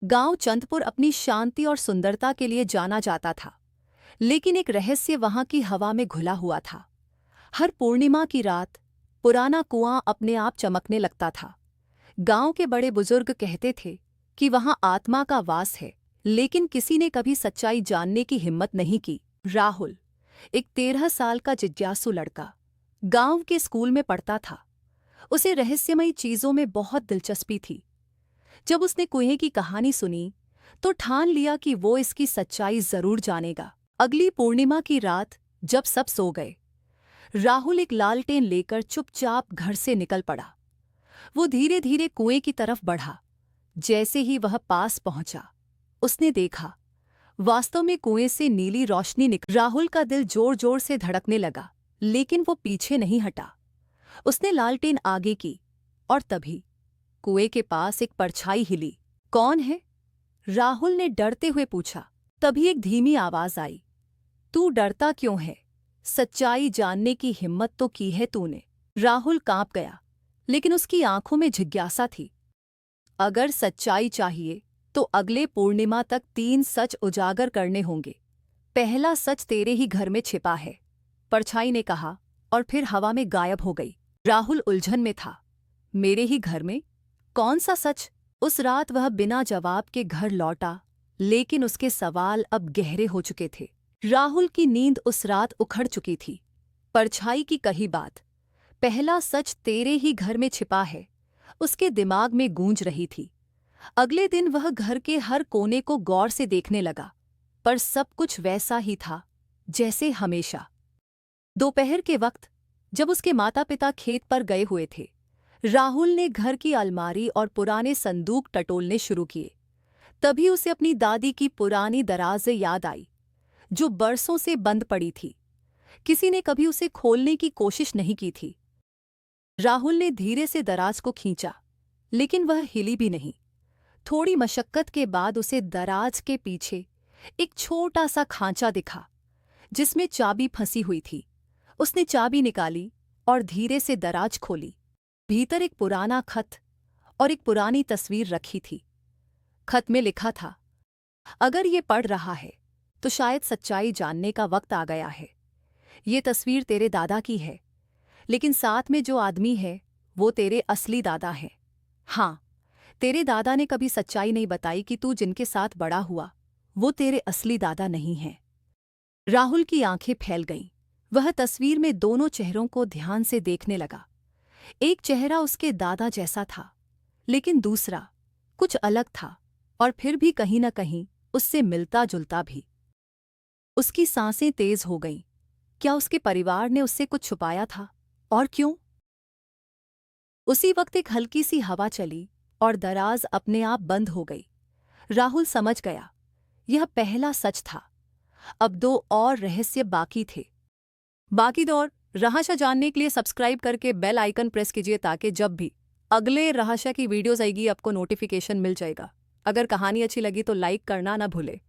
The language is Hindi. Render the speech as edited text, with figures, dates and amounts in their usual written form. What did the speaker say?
गांव चंदपुर अपनी शांति और सुंदरता के लिए जाना जाता था, लेकिन एक रहस्य वहां की हवा में घुला हुआ था। हर पूर्णिमा की रात पुराना कुआं अपने आप चमकने लगता था। गांव के बड़े बुजुर्ग कहते थे कि वहां आत्मा का वास है, लेकिन किसी ने कभी सच्चाई जानने की हिम्मत नहीं की। राहुल, एक 13 साल का जिज्ञासु लड़का, गांव के स्कूल में पढ़ता था। उसे रहस्यमयी चीजों में बहुत दिलचस्पी थी। जब उसने कुएं की कहानी सुनी तो ठान लिया कि वो इसकी सच्चाई जरूर जानेगा। अगली पूर्णिमा की रात जब सब सो गए, राहुल एक लालटेन लेकर चुपचाप घर से निकल पड़ा। वो धीरे धीरे कुएं की तरफ बढ़ा। जैसे ही वह पास पहुंचा, उसने देखा वास्तव में कुएं से नीली रोशनी निकल। राहुल का दिल जोर जोर से धड़कने लगा, लेकिन वो पीछे नहीं हटा। उसने लालटेन आगे की और तभी कुएं के पास एक परछाई हिली। कौन है? राहुल ने डरते हुए पूछा। तभी एक धीमी आवाज आई, तू डरता क्यों है? सच्चाई जानने की हिम्मत तो की है तूने। राहुल कांप गया, लेकिन उसकी आंखों में जिज्ञासा थी। अगर सच्चाई चाहिए तो अगले पूर्णिमा तक 3 सच उजागर करने होंगे। पहला सच तेरे ही घर में छिपा है, परछाई ने कहा और फिर हवा में गायब हो गई। राहुल उलझन में था। मेरे ही घर में? कौन सा सच? उस रात वह बिना जवाब के घर लौटा, लेकिन उसके सवाल अब गहरे हो चुके थे। राहुल की नींद उस रात उखड़ चुकी थी। परछाई की कही बात, पहला सच तेरे ही घर में छिपा है, उसके दिमाग में गूंज रही थी। अगले दिन वह घर के हर कोने को गौर से देखने लगा, पर सब कुछ वैसा ही था जैसे हमेशा। दोपहर के वक्त जब उसके माता पिता खेत पर गए हुए थे, राहुल ने घर की अलमारी और पुराने संदूक टटोलने शुरू किए। तभी उसे अपनी दादी की पुरानी दराज़ याद आई, जो बरसों से बंद पड़ी थी। किसी ने कभी उसे खोलने की कोशिश नहीं की थी। राहुल ने धीरे से दराज को खींचा, लेकिन वह हिली भी नहीं। थोड़ी मशक्कत के बाद उसे दराज के पीछे एक छोटा सा खांचा दिखा, जिसमें चाबी फंसी हुई थी। उसने चाबी निकाली और धीरे से दराज खोली। भीतर एक पुराना खत और एक पुरानी तस्वीर रखी थी। खत में लिखा था, अगर ये पढ़ रहा है तो शायद सच्चाई जानने का वक्त आ गया है। ये तस्वीर तेरे दादा की है, लेकिन साथ में जो आदमी है वो तेरे असली दादा है। हाँ, तेरे दादा ने कभी सच्चाई नहीं बताई कि तू जिनके साथ बड़ा हुआ वो तेरे असली दादा नहीं है। राहुल की आंखें फैल गईं। वह तस्वीर में दोनों चेहरों को ध्यान से देखने लगा। एक चेहरा उसके दादा जैसा था, लेकिन दूसरा कुछ अलग था और फिर भी कहीं न कहीं उससे मिलता जुलता भी। उसकी सांसें तेज हो गईं। क्या उसके परिवार ने उससे कुछ छुपाया था? और क्यों? उसी वक्त एक हल्की सी हवा चली और दराज अपने आप बंद हो गई। राहुल समझ गया, यह पहला सच था। अब 2 और रहस्य बाकी थे। बाकी 2 और रहस्य जानने के लिए सब्सक्राइब करके बेल आइकन प्रेस कीजिए, ताकि जब भी अगले रहस्य की वीडियोस आएगी आपको नोटिफिकेशन मिल जाएगा। अगर कहानी अच्छी लगी तो लाइक करना ना भूले।